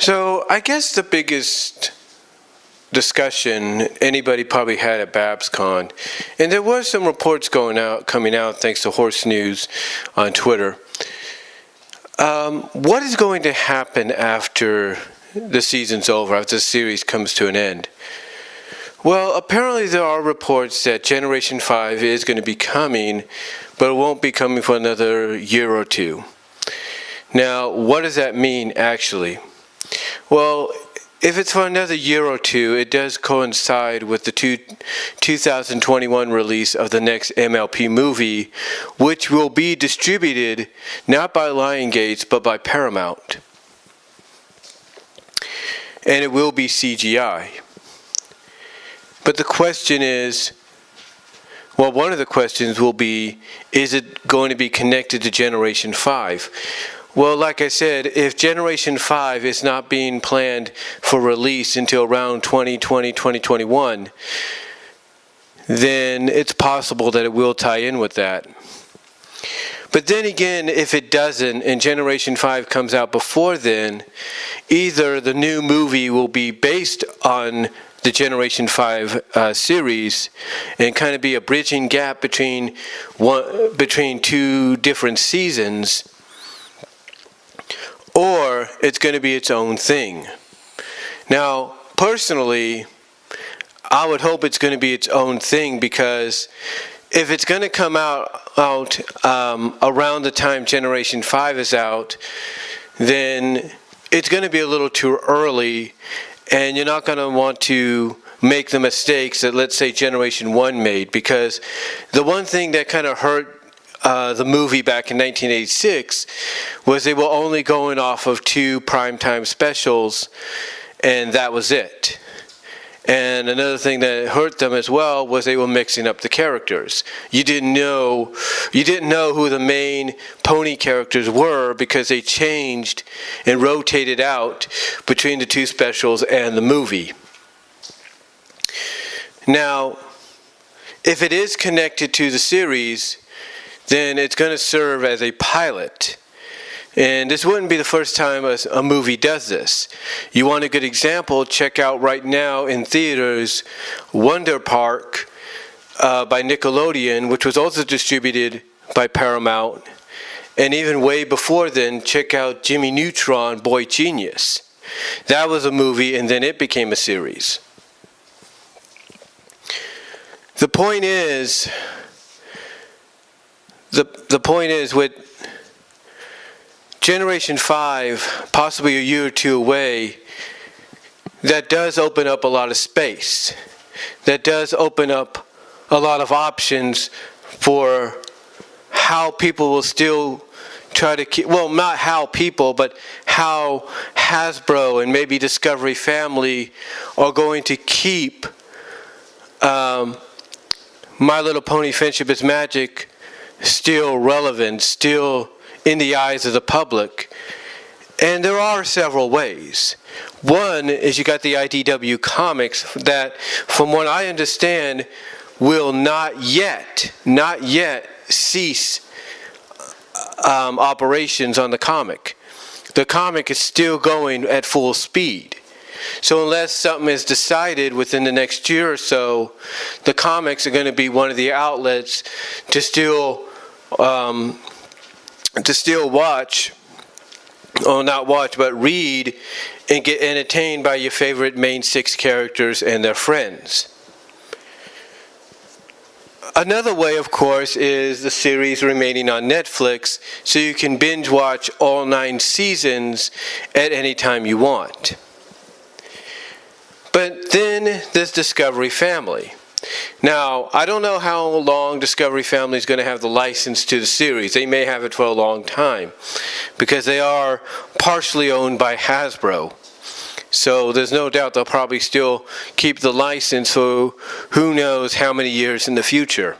So I guess the biggest discussion anybody probably had at BabsCon, and there were some reports coming out thanks to Horse News on Twitter. What is going to happen after the season's over, after the series comes to an end? Well, apparently there are reports that Generation 5 is going to be coming, but it won't be coming for another year or two. Now, what does that mean actually? Well, if it's for another year or two, it does coincide with the 2021 release of the next MLP movie, which will be distributed not by Lionsgate, but by Paramount. And it will be CGI. But the question is, well, one of the questions will be, is it going to be connected to Generation 5? Well, like I said, if Generation 5 is not being planned for release until around 2020, 2021, then it's possible that it will tie in with that. But then again, if it doesn't and Generation 5 comes out before then, either the new movie will be based on the Generation 5 series and kind of be a bridging gap between two different seasons, or it's going to be its own thing. Now, personally, I would hope it's going to be its own thing, because if it's going to come out around the time Generation 5 is out, then it's going to be a little too early, and you're not going to want to make the mistakes that, let's say, Generation 1 made, because the one thing that kind of hurt the movie back in 1986 was they were only going off of 2 primetime specials, and that was it. And another thing that hurt them as well was they were mixing up the characters. You didn't know who the main pony characters were, because they changed and rotated out between the 2 specials and the movie. Now, if it is connected to the series, then it's going to serve as a pilot. And this wouldn't be the first time a movie does this. You want a good example? Check out right now in theaters Wonder Park by Nickelodeon, which was also distributed by Paramount. And even way before then, check out Jimmy Neutron, Boy Genius. That was a movie, and then it became a series. The point is with Generation 5, possibly a year or two away, that does open up a lot of space. That does open up a lot of options for how people will still try to keep, well, not how people, but how Hasbro and maybe Discovery Family are going to keep My Little Pony Friendship is Magic still relevant, still in the eyes of the public. And there are several ways. One is you got the IDW comics that, from what I understand, will not yet cease operations on the comic. The comic is still going at full speed. So unless something is decided within the next year or so, the comics are going to be one of the outlets to still watch, or not watch, but read and get entertained by your favorite main 6 characters and their friends. Another way, of course, is the series remaining on Netflix, so you can binge watch all 9 seasons at any time you want. But then there's Discovery Family. Now, I don't know how long Discovery Family is going to have the license to the series. They may have it for a long time, because they are partially owned by Hasbro. So there's no doubt they'll probably still keep the license for who knows how many years in the future.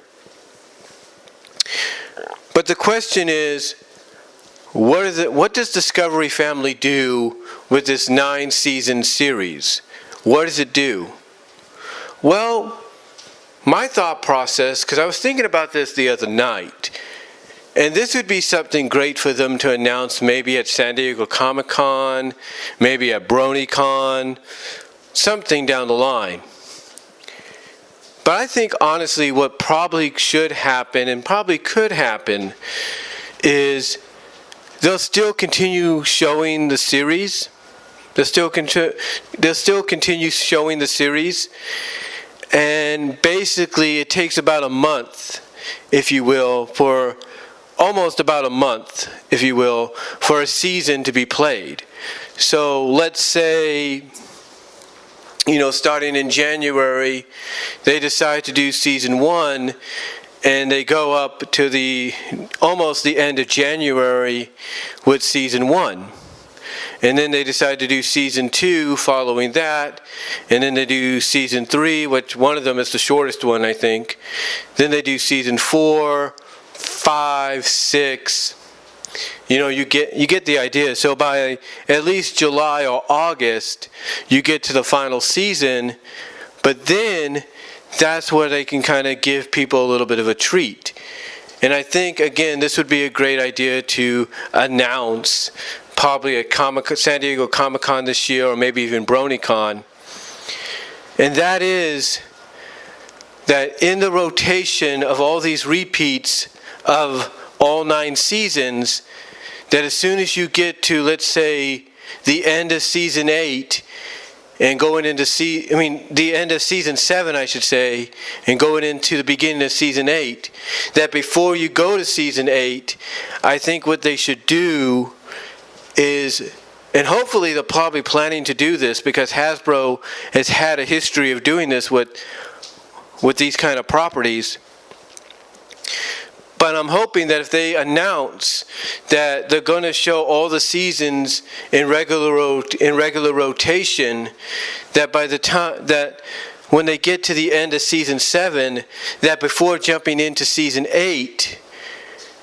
But the question is, what does Discovery Family do with this 9-season series? What does it do? Well, my thought process, because I was thinking about this the other night, And this would be something great for them to announce maybe at San Diego Comic-Con, maybe at BronyCon, something down the line. But I think honestly what probably should happen and probably could happen is they'll still continue showing the series. They'll still continue showing the series. And basically it takes about a month, if you will, for almost about a month, if you will, for a season to be played. So let's say, starting in January, they decide to do season 1, and they go up to almost the end of January with season 1. And then they decide to do season 2 following that, and then they do season 3, which one of them is the shortest one, I think. Then they do season 4, 5, 6. You get the idea. So by at least July or August, you get to the final season, but then that's where they can kind of give people a little bit of a treat. And I think, again, this would be a great idea to announce probably at San Diego Comic-Con this year, or maybe even BronyCon. And that is that in the rotation of all these repeats of all 9 seasons, that as soon as you get to, let's say, the end of season 8, and going into the end of season 7, I should say, and going into the beginning of season 8, that before you go to season 8, I think what they should do is, and hopefully they're probably planning to do this because Hasbro has had a history of doing this with these kind of properties. But I'm hoping that if they announce that they're going to show all the seasons in regular rotation, that by the time that when they get to the end of season 7, that before jumping into season 8,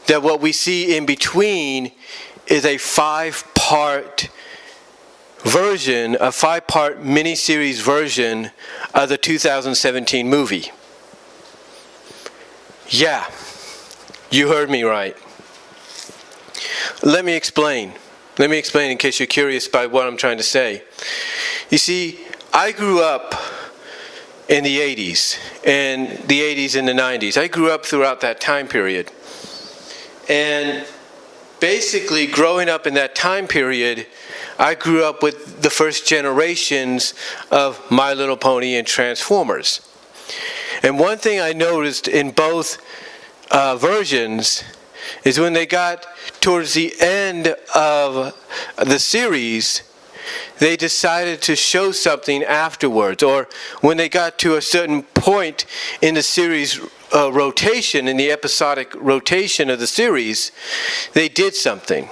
that what we see in between is a 5-part version, a 5-part miniseries version of the 2017 movie. Yeah. You heard me right. Let me explain in case you're curious by what I'm trying to say. You see, I grew up in the 80s, and the 80s and the 90s. I grew up throughout that time period. And basically, growing up in that time period, I grew up with the first generations of My Little Pony and Transformers. And one thing I noticed in both versions is when they got towards the end of the series, they decided to show something afterwards, or when they got to a certain point in the series rotation, in the episodic rotation of the series, they did something.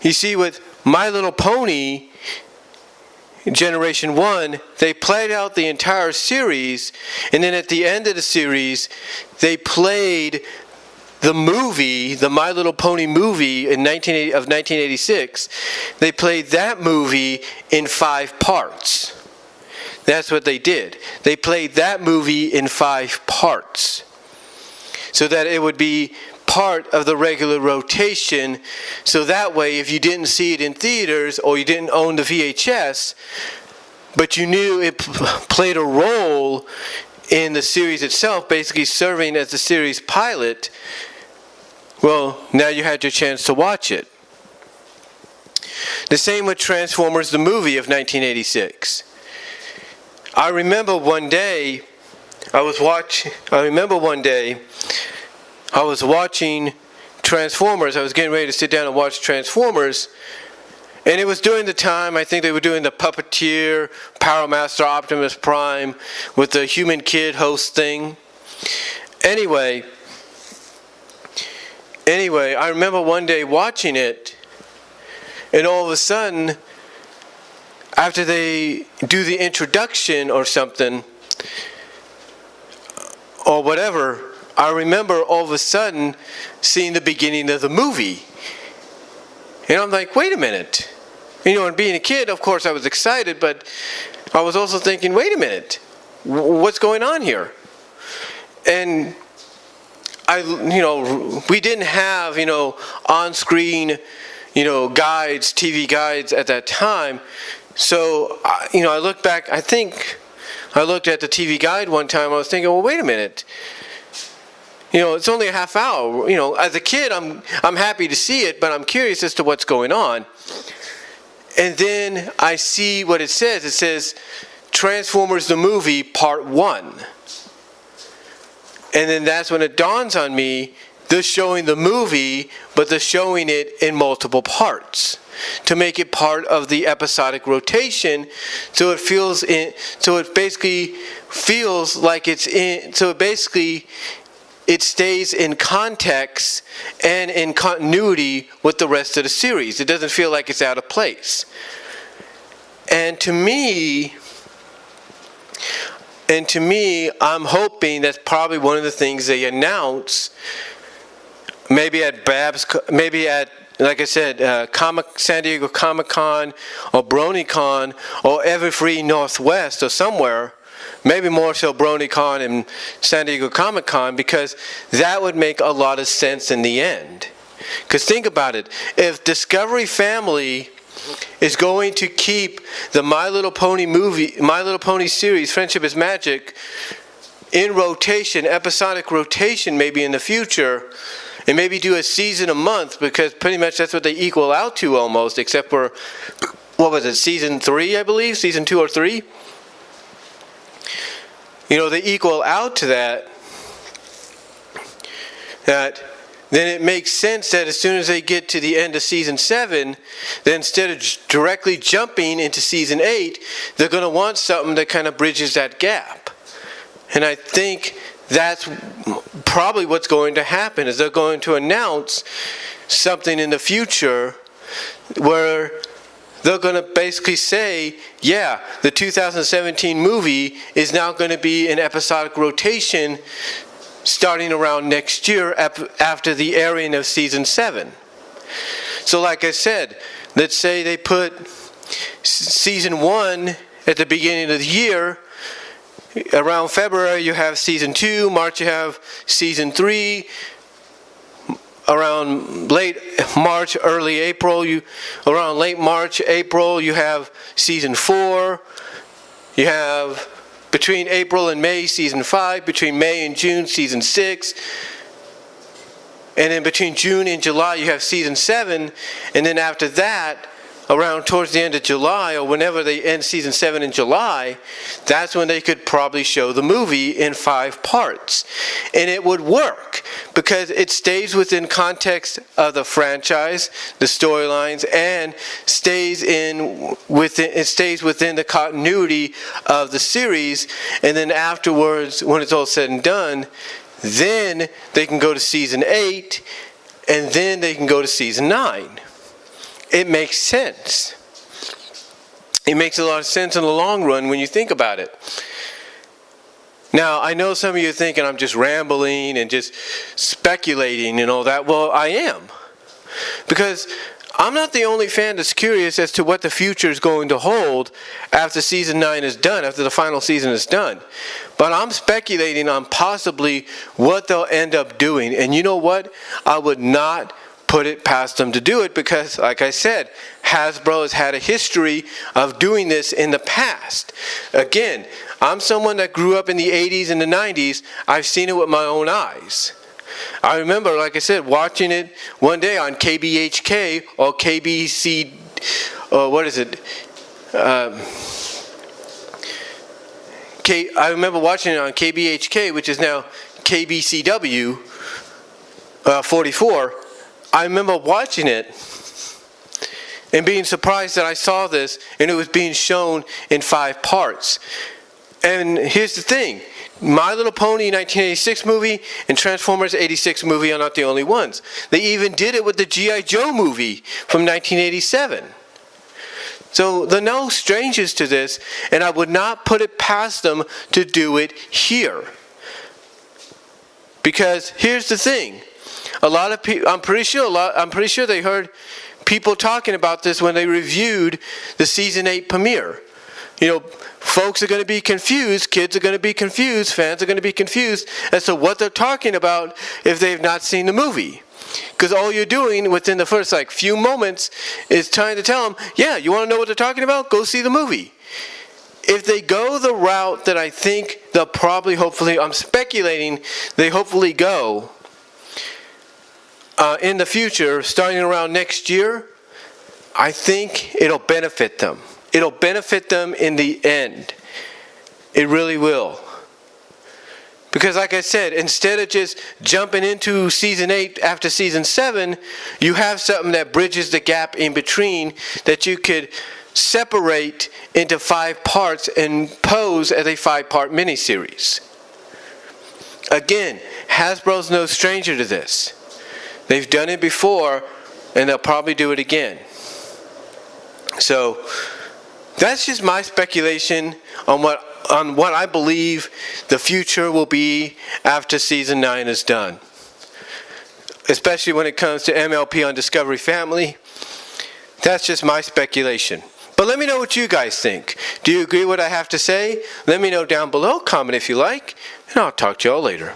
You see, with My Little Pony Generation 1, they played out the entire series, and then at the end of the series, they played the movie, the My Little Pony movie of 1986. They played that movie in 5 parts. That's what they did. They played that movie in 5 parts, so that it would be part of the regular rotation, so that way if you didn't see it in theaters or you didn't own the VHS, but you knew it played a role in the series itself, basically serving as the series pilot, well, now you had your chance to watch it. The same with Transformers the movie of 1986. I remember one day I was watching Transformers. I was getting ready to sit down and watch Transformers. And it was during the time, I think they were doing the Puppeteer, Power Master Optimus Prime with the Human Kid host thing. Anyway, I remember one day watching it, and all of a sudden, after they do the introduction or something, or whatever, I remember all of a sudden seeing the beginning of the movie. And I'm like, wait a minute. And being a kid, of course, I was excited, but I was also thinking, wait a minute. What's going on here? And we didn't have, on-screen, guides, TV guides at that time. So, I look back, I think I looked at the TV guide one time, I was thinking, well, wait a minute. It's only a half hour. As a kid, I'm happy to see it, but I'm curious as to what's going on. And then I see what it says. It says, Transformers the Movie, Part 1. And then that's when it dawns on me, they're showing the movie, but they're showing it in multiple parts to make it part of the episodic rotation, so it basically feels like it's in, so it stays in context and in continuity with the rest of the series. It doesn't feel like it's out of place. And to me, I'm hoping that's probably one of the things they announce, maybe at like I said, San Diego Comic-Con or BronyCon or Everfree Northwest or somewhere, maybe more so BronyCon and San Diego Comic-Con, because that would make a lot of sense in the end. Because think about it, if Discovery Family is going to keep the My Little Pony series, Friendship is Magic, in rotation, episodic rotation maybe in the future, and maybe do a season a month, because pretty much that's what they equal out to almost, except for, what was it, season 3, I believe? Season 2 or 3? They equal out to that then it makes sense that as soon as they get to the end of season 7, then instead of directly jumping into season 8, they're going to want something that kind of bridges that gap. And I think that's probably what's going to happen, is they're going to announce something in the future where they're going to basically say, yeah, the 2017 movie is now going to be in episodic rotation starting around next year after the airing of season 7. So like I said, let's say they put season 1 at the beginning of the year. Around February you have season 2, March you have season 3, around late March, early April, around late March, April, you have season 4, you have between April and May, season 5, between May and June, season 6, and then between June and July you have season 7, and then after that, around towards the end of July, or whenever they end season 7 in July, that's when they could probably show the movie in 5 parts. And it would work, because it stays within context of the franchise, the storylines, and stays within the continuity of the series. And then afterwards, when it's all said and done, then they can go to season 8, and then they can go to season 9. It makes sense. It makes a lot of sense in the long run when you think about it. Now, I know some of you are thinking I'm just rambling and just speculating and all that. Well, I am. Because I'm not the only fan that's curious as to what the future is going to hold after season 9 is done, after the final season is done. But I'm speculating on possibly what they'll end up doing. And you know what? I would not put it past them to do it, because, like I said, Hasbro has had a history of doing this in the past. Again, I'm someone that grew up in the 80s and the 90s. I've seen it with my own eyes. I remember, like I said, watching it one day on KBHK or KBC, or what is it? I remember watching it on KBHK, which is now KBCW 44. I remember watching it and being surprised that I saw this and it was being shown in 5 parts. And here's the thing. My Little Pony 1986 movie and Transformers 86 movie are not the only ones. They even did it with the G.I. Joe movie from 1987. So they're no strangers to this, and I would not put it past them to do it here. Because here's the thing. A lot of people, I'm pretty sure they heard people talking about this when they reviewed the season 8 premiere. folks are going to be confused, kids are going to be confused, fans are going to be confused as to what they're talking about if they've not seen the movie. Because all you're doing within the first few moments is trying to tell them, yeah, you want to know what they're talking about? Go see the movie. If they go the route that I think they'll probably, hopefully, I'm speculating, they hopefully go in the future, starting around next year, I think it'll benefit them. It'll benefit them in the end. It really will. Because like I said, instead of just jumping into season 8 after season 7, you have something that bridges the gap in between that you could separate into 5 parts and pose as a 5-part miniseries. Again, Hasbro's no stranger to this. They've done it before, and they'll probably do it again. So that's just my speculation on what I believe the future will be after season 9 is done. Especially when it comes to MLP on Discovery Family. That's just my speculation. But let me know what you guys think. Do you agree with what I have to say? Let me know down below. Comment if you like. And I'll talk to y'all later.